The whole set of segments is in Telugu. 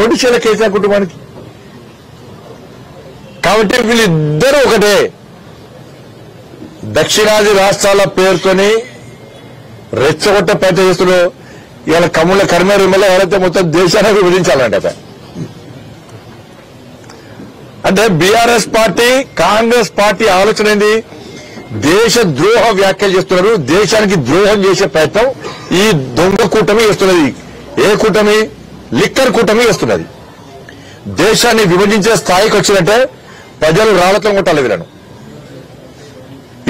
నోటీస్ చేయాలి కేసీఆర్ కుటుంబానికి. కాబట్టి వీళ్ళిద్దరూ ఒకటే. దక్షిణాది రాష్ట్రాల పేరుతోని రెచ్చగొట్ట ప్రయత్నం చేస్తున్నారు. ఇవాళ కమ్ముల కరీంనగర్ ఎమ్మెల్యే ఎవరైతే మొత్తం దేశాన్ని విభజించాలంట. అంటే బీఆర్ఎస్ పార్టీ కాంగ్రెస్ పార్టీ ఆలోచన ఏంది? దేశ ద్రోహ వ్యాఖ్యలు చేస్తున్నారు. దేశానికి ద్రోహం చేసే ప్రయత్నం ఈ దొంగ కూటమి చేస్తున్నది. ఏ కూటమి? లిక్కర్ కూటమి చేస్తున్నది. దేశాన్ని విభజించే స్థాయికి వచ్చినట్టే ప్రజలు రాళ్లతో కొట్టాలి వీళ్ళను.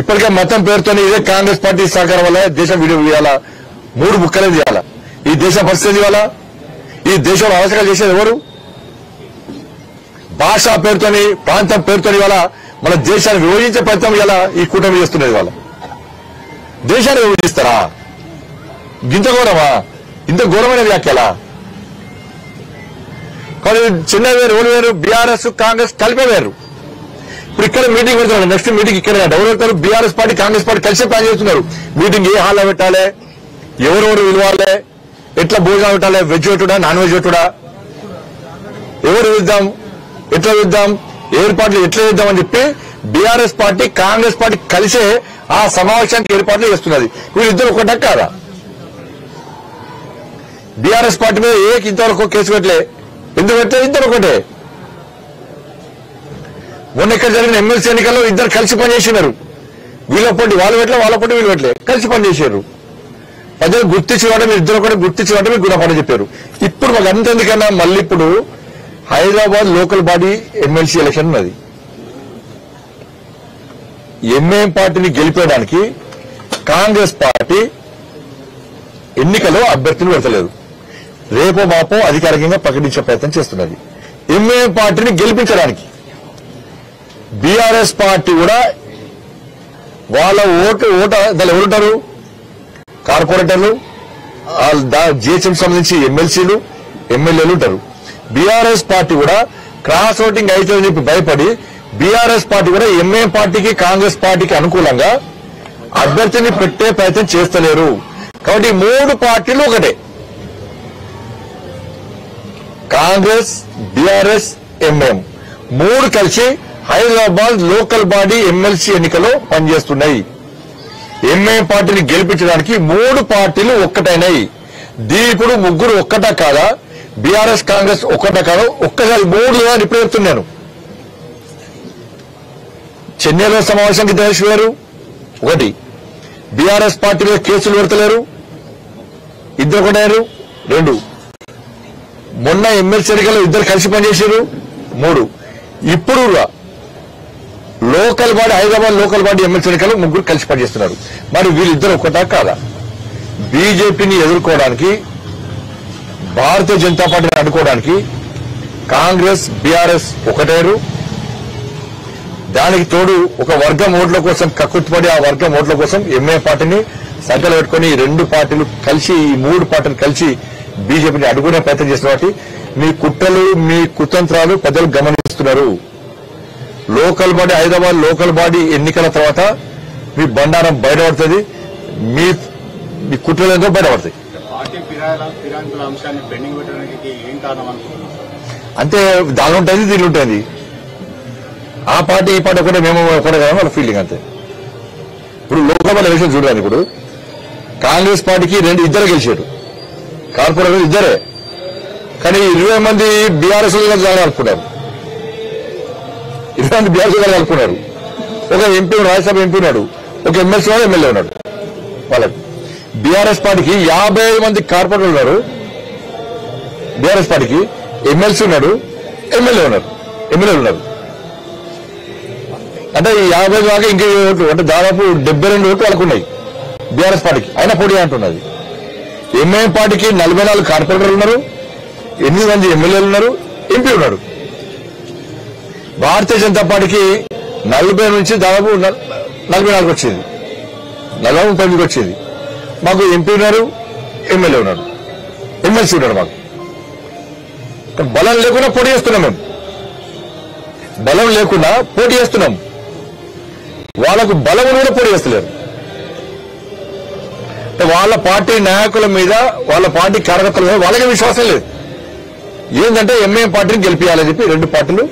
ఇప్పటికే మతం పేరుతో ఇదే కాంగ్రెస్ పార్టీ సహకారం వల్ల దేశం ఇవ్వాలా, 3 ముక్కలే చేయాలా. ఈ దేశ పరిస్థితి ఇవ్వాలా. ఈ దేశంలో అవసరాలు చేసేది ఎవరు? భాషా పేరుతోని, ప్రాంతం పేరుతోని ఇవాళ మన దేశాన్ని విభజించే ప్రయత్నం ఇలా ఈ కూటమి చేస్తున్నది. వాళ్ళ దేశాన్ని విభజిస్తారా? ఇంత ఘోరమా? ఇంత ఘోరమైన వ్యాఖ్యలా? కానీ చిన్న వేరు ఓడి వేరు, బీఆర్ఎస్ కాంగ్రెస్ కలిపే వేరు. ఇప్పుడు ఇక్కడ మీటింగ్ పెడుతున్నారు. నెక్స్ట్ మీటింగ్ ఇక్కడ ఎవరు పెడతారు? బీఆర్ఎస్ పార్టీ కాంగ్రెస్ పార్టీ కలిసి ప్లాన్ చేస్తున్నారు. మీటింగ్ ఏ హాల్లో పెట్టాలి, ఎవరెవరు విలువాలి, ఎట్లా భోజనం పెట్టాలి, వెజ్ పెట్టుడా నాన్ వెజ్ పెట్టుడా, ఎవరు ఇద్దాం, ఎట్లా ఇద్దాం, ఏర్పాట్లు ఎట్లా చేద్దాం అని చెప్పి బీఆర్ఎస్ పార్టీ కాంగ్రెస్ పార్టీ కలిసే ఆ సమావేశానికి ఏర్పాట్లు చేస్తున్నది. వీళ్ళిద్దరు ఒకటే కాదా? బీఆర్ఎస్ పార్టీ మీద ఇంతవరకు కేసు పెట్టలే. ఎందుకు పెట్టలేదు? ఇద్దరు ఒకటే. మొన్న ఇక్కడ జరిగిన ఎమ్మెల్సీ ఎన్నికల్లో ఇద్దరు కలిసి పనిచేసినారు. వీళ్ళ పోటీ వాళ్ళు పెట్టలే, వాళ్ళ పోటీ వీళ్ళు పెట్టలే, కలిసి పనిచేశారు. ప్రజలు గుర్తించడం, ఇద్దరు ఒకటి గుర్తించడం మీకు గుణపడ చెప్పారు. ఇప్పుడు మాకు అంతెందుకన్నా మళ్ళీ ఇప్పుడు Hyderabad local body MLC election ఉన్నది. ఎంఐఎం పార్టీని గెలిపేయడానికి కాంగ్రెస్ పార్టీ ఎన్నికలో అభ్యర్థులు పెడతలేదు. రేపో మాపో అధికారికంగా ప్రకటించే ప్రయత్నం చేస్తున్నది. ఎంఐఎం పార్టీని గెలిపించడానికి బీఆర్ఎస్ పార్టీ కూడా వాళ్ళ దాని ఎవరుంటారు? కార్పొరేటర్లు, జిహెచ్ఎం సంబంధించి ఎమ్మెల్సీలు, ఎమ్మెల్యేలు ఉంటారు. బీఆర్ఎస్ పార్టీ కూడా క్రాస్ ఓటింగ్ అవుతుందని చెప్పి భయపడి బీఆర్ఎస్ పార్టీ కూడా ఎంఐఎం పార్టీకి కాంగ్రెస్ పార్టీకి అనుకూలంగా అభ్యర్థిని పెట్టే ప్రయత్నం చేస్తలేరు. కాబట్టి 3 పార్టీలు ఒకటే. కాంగ్రెస్, బీఆర్ఎస్, ఎంఐఎం 3 కలిసి హైదరాబాద్ లోకల్ బాడీ ఎమ్మెల్సీ ఎన్నికలో పనిచేస్తున్నాయి. ఎంఐఎం పార్టీని గెలిపించడానికి 3 పార్టీలు ఒక్కటైనాయి. ఇప్పుడు ముగ్గురు ఒక్కటా కాదా? బీఆర్ఎస్ కాంగ్రెస్ ఒక్కటా కాదా? ఒక్కసారి 3 అని ఇప్పుడు చెప్తున్నాను. చెన్నైలో సమావేశానికి తెలిసిపోయారు. ఒకటి, బీఆర్ఎస్ పార్టీలో కేసులు పెడతలేరు, ఇద్దరు ఒకటయ్యారు. 2, మొన్న ఎమ్మెల్సీ ఎన్నికల్లో ఇద్దరు కలిసి పనిచేశారు. 3, ఇప్పుడు local body Hyderabad local body MLC ఎన్నికల్లో ముగ్గురు కలిసి పనిచేస్తున్నారు. మరి వీళ్ళిద్దరు ఒకటా కాదా? బీజేపీని ఎదుర్కోవడానికి, భారతీయ జనతా పార్టీని అడ్డుకోవడానికి కాంగ్రెస్, బీఆర్ఎస్ ఒకటేరు. దానికి తోడు ఒక వర్గం ఓట్ల కోసం కక్కుర్తిపడి ఆ వర్గం ఓట్ల కోసం ఎంఐ పార్టీని సంఖ్యలో పెట్టుకుని 2 పార్టీలు కలిసి, ఈ 3 పార్టీలు కలిసి బీజేపీని అడ్డుకునే ప్రయత్నం చేస్తున్నట్టు మీ కుట్రలు, మీ కుతంత్రాలు ప్రజలు గమనిస్తున్నారు. Local body Hyderabad local body ఎన్నికల తర్వాత మీ బండారం బయటపడుతుంది, మీ కుట్రలు ఎంతో బయటపడతాయి. అంతే, దాని ఉంటుంది దీని ఉంటుంది. ఆ పార్టీ ఈ పార్టీ ఒకటే, మేము ఒకటే కదా వాళ్ళ ఫీలింగ్ అంతే. ఇప్పుడు లోకల్ బాడీ ఎలక్షన్ చూడాలి. ఇప్పుడు కాంగ్రెస్ పార్టీకి 2 ఇద్దరు గెలిచారు, కార్పొరేటర్ ఇద్దరే. కానీ 20 మంది బీఆర్ఎస్ కలుపుకున్నారు. 20 మంది బీఆర్ఎస్ కలుపుకున్నారు. ఒక ఎంపీ, రాజ్యసభ ఎంపీ ఉన్నాడు, ఒక ఎమ్మెల్సీ ఉన్నాడు, ఎమ్మెల్యే ఉన్నాడు. వాళ్ళకి బీఆర్ఎస్ పార్టీకి 55 మంది కార్పొరేటర్ ఉన్నారు. బీఆర్ఎస్ పార్టీకి ఎమ్మెల్సీ ఉన్నాడు, ఎమ్మెల్యే ఉన్నారు. అంటే ఈ 50 దాకా ఇంకే ఓట్లు, అంటే దాదాపు 72 ఓట్లు వాళ్ళకు ఉన్నాయి బీఆర్ఎస్ పార్టీకి. అయినా పోటీ అంటున్నది. ఎంఐఎం పార్టీకి 44 కార్పొరేటర్లు ఉన్నారు, 8 మంది ఎమ్మెల్యేలు ఉన్నారు, ఎంపీ ఉన్నాడు. భారతీయ జనతా పార్టీకి 40 నుంచి దాదాపు 44 వచ్చేది, 49 వచ్చేది. మాకు ఎంపీ ఉన్నారు, ఎమ్మెల్యే ఉన్నాడు, ఎమ్మెల్సీ ఉన్నాడు. మాకు బలం లేకుండా పోటీ చేస్తున్నాం. మేము బలం లేకుండా పోటీ చేస్తున్నాం. వాళ్ళకు బలం కూడా పోటీ చేస్తలేరు. వాళ్ళ పార్టీ నాయకుల మీద, వాళ్ళ పార్టీ కార్యకర్తల మీద వాళ్ళకే విశ్వాసం లేదు. ఏంటంటే ఎంఐఎం పార్టీని గెలిపించాలని చెప్పి రెండు పార్టీలు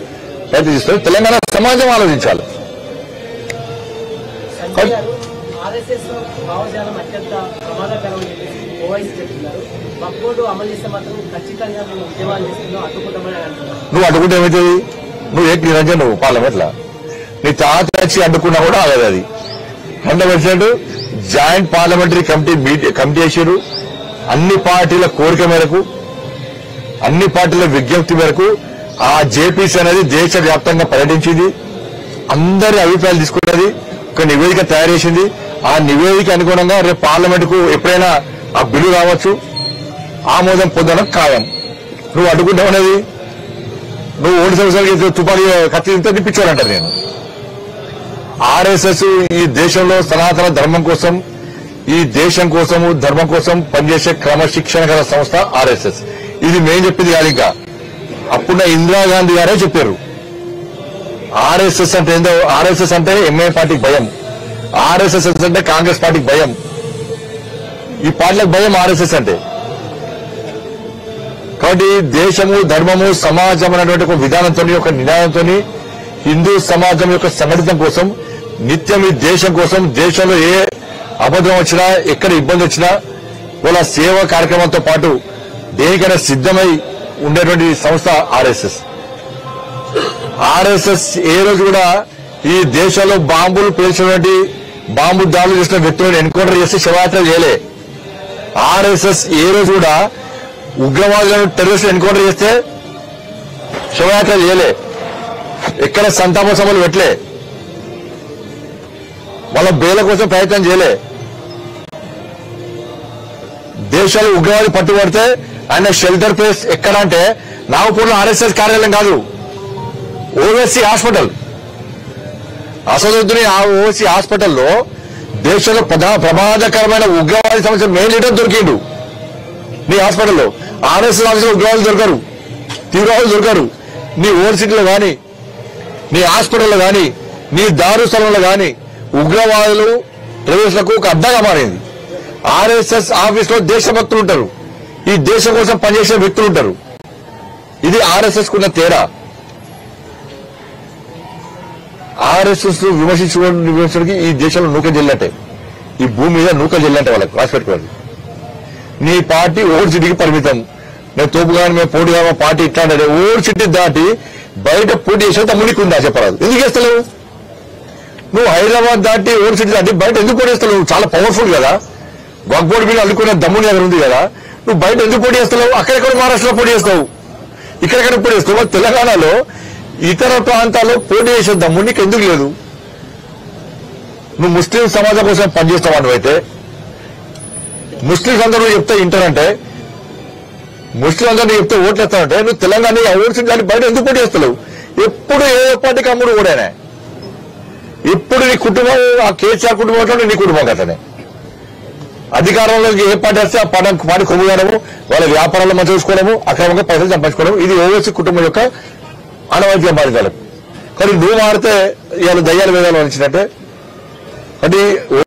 ప్రయత్నిస్తారు. తెలంగాణ సమాజం ఆలోచించాలి. నువ్వు అడ్డుకుంటే ఏమవుతుంది? నువ్వు ఏక్ నిరంజన్ నువ్వు పార్లమెంట్ నీ తాత వచ్చి అడ్డుకున్నా కూడా ఆగదు. అది 100% జాయింట్ పార్లమెంటరీ కమిటీ వేసారు. అన్ని పార్టీల కోరిక మేరకు, అన్ని పార్టీల విజ్ఞప్తి మేరకు ఆ జేపీసీ అనేది దేశవ్యాప్తంగా పర్యటించింది. అందరి అభిప్రాయాలు తీసుకున్నది, ఒక నివేదిక తయారు చేసింది. ఆ నివేదిక అనుగుణంగా రేపు పార్లమెంట్ కు ఎప్పుడైనా ఆ బిల్లు రావచ్చు, ఆమోదం పొందడం ఖాయం. నువ్వు అడ్డుకుంటావనేది నువ్వు ఓటు సంవత్సరాలకి తుపాకీ కత్తి తిప్పించాలంటారు. నేను ఆర్ఎస్ఎస్ ఈ దేశంలో సనాతన ధర్మం కోసం, ఈ దేశం కోసము ధర్మం కోసం పనిచేసే క్రమశిక్షణ గల సంస్థ ఆర్ఎస్ఎస్. ఇది మేం చెప్పింది కాదు. ఇంకా అప్పుడున్న ఇందిరాగాంధీ గారే చెప్పారు. ఆర్ఎస్ఎస్ అంటే ఏందో, ఆర్ఎస్ఎస్ అంటే ఎంఐ పార్టీకి భయం, ఆర్ఎస్ఎస్ అంటే కాంగ్రెస్ పార్టీకి భయం, ఈ పార్టీలకు భయం ఆర్ఎస్ఎస్ అంటే. కాబట్టి దేశము, ధర్మము, సమాజం అనేటువంటి ఒక విధానంతో, ఒక నినాదంతో హిందూ సమాజం యొక్క సంఘటితం కోసం నిత్యం ఈ దేశం కోసం, దేశంలో ఏ అబద్ధం వచ్చినా, ఎక్కడ ఇబ్బంది వచ్చినా వాళ్ళ సేవా కార్యక్రమంతో పాటు దేనికైనా సిద్ధమై ఉండేటువంటి సంస్థ ఆర్ఎస్ఎస్. ఆర్ఎస్ఎస్ ఏ రోజు కూడా ఈ దేశంలో బాంబులు పేల్చినటువంటి, బాంబు దాడులు చేసిన వ్యక్తులను ఎన్కౌంటర్ చేసి శవయాత్ర చేయలే. ఆర్ఎస్ఎస్ ఏ రోజు కూడా ఉగ్రవాదులను, టెర్రరిస్టులు ఎన్కౌంటర్ చేస్తే శవయాత్ర చేయలే. ఎక్కడ సంతాప సభలు పెట్టలే. వాళ్ళ బేల కోసం ప్రయత్నం చేయలే. దేశాలు ఉగ్రవాది పట్టుబడితే ఆయన షెల్టర్ ప్లేస్ ఎక్కడ అంటే నాగపూర్లో ఆర్ఎస్ఎస్ కార్యాలయం కాదు, ఓవైసీ హాస్పిటల్. అసదుద్దీన్ ఆ ఓవైసీ హాస్పిటల్లో దేశంలో ప్రమాదకరమైన ఉగ్రవాది సమస్య మెయిన్ లీడర్ దొరికిండు. నీ హాస్పిటల్లో ఆర్ఎస్ఎస్ ఆఫీసులో ఉగ్రవాదులు దొరకరు, తీవ్రవాదులు దొరకరు. నీ ఓవర్సిటీలో కానీ, నీ హాస్పిటల్లో కానీ, నీ దారు స్థలంలో కానీ ఉగ్రవాదులు టెర్రరిస్టులకు ఒక అడ్డాగా మారింది. ఆర్ఎస్ఎస్ ఆఫీస్ లో దేశభక్తులు ఉంటారు, ఈ దేశం కోసం పనిచేసే వ్యక్తులు ఉంటారు. ఇది ఆర్ఎస్ఎస్ కున్న తేడా. ఆర్ఎస్ఎస్ విమర్శించడానికి ఈ దేశంలో నూక జిల్లంటే, ఈ భూమి మీద నూక జిల్లంటే వాళ్ళకి రాసిపెట్టుకోవాలి. నీ పార్టీ ఓల్డ్ సిటీకి పరిమితం. నేను తోపుగాని మేము పోటీ కావా పార్టీ ఇట్లా అంటే ఓల్డ్ సిటీ దాటి బయట పోటీ చేసేంత మునికి ఉందా చెప్పరాదు. ఎందుకు చేస్తలేవు? నువ్వు హైదరాబాద్ దాటి ఓల్డ్ సిటీ దాటి బయట ఎందుకు పోటీ చేస్తలేవు? చాలా పవర్ఫుల్ కదా, వగ్బోర్డు మీద అల్లుకునే దమ్ముని దగ్గర ఉంది కదా. నువ్వు బయట ఎందుకు పోటీ చేస్తలేవు? అక్కడెక్కడ మహారాష్ట్రలో పోటీ చేస్తావు, ఇక్కడెక్కడ పోటీ చేస్తావు. తెలంగాణలో ఇతర ప్రాంతాల్లో పోటీ చేసే దమ్ము నీకు ఎందుకు లేదు? నువ్వు ముస్లిం సమాజం కోసం పనిచేస్తావు. నువ్వైతే ముస్లింస్ అందరూ చెప్తే ఇంటారంటే, ముస్లిం అందరూ చెప్తే ఓట్లు వేస్తానంటే, నువ్వు తెలంగాణ ఓట్స్ దాన్ని బయట ఎందుకు పోటీ చేస్తలేవు? ఎప్పుడు ఏ పార్టీకి అమ్ముడు కూడానే. ఇప్పుడు నీ కుటుంబం, ఆ కేసీఆర్ కుటుంబం నీ కుటుంబం కథనే. అధికారంలోకి ఏ పార్టీ వస్తే ఆ పార్టీ కొమ్ముకోవడము, వాళ్ళ వ్యాపారాలు మంచి చూసుకోవడము, అక్రమంగా పైసలు సంపాదించుకోవడం, ఇది ఓవైసీ కుటుంబం యొక్క అనవైద్యం బాధితాలకు. కానీ నువ్వు మారితే ఇవాళ దయ్యాల వేదాలు వలిచినట్టే. అది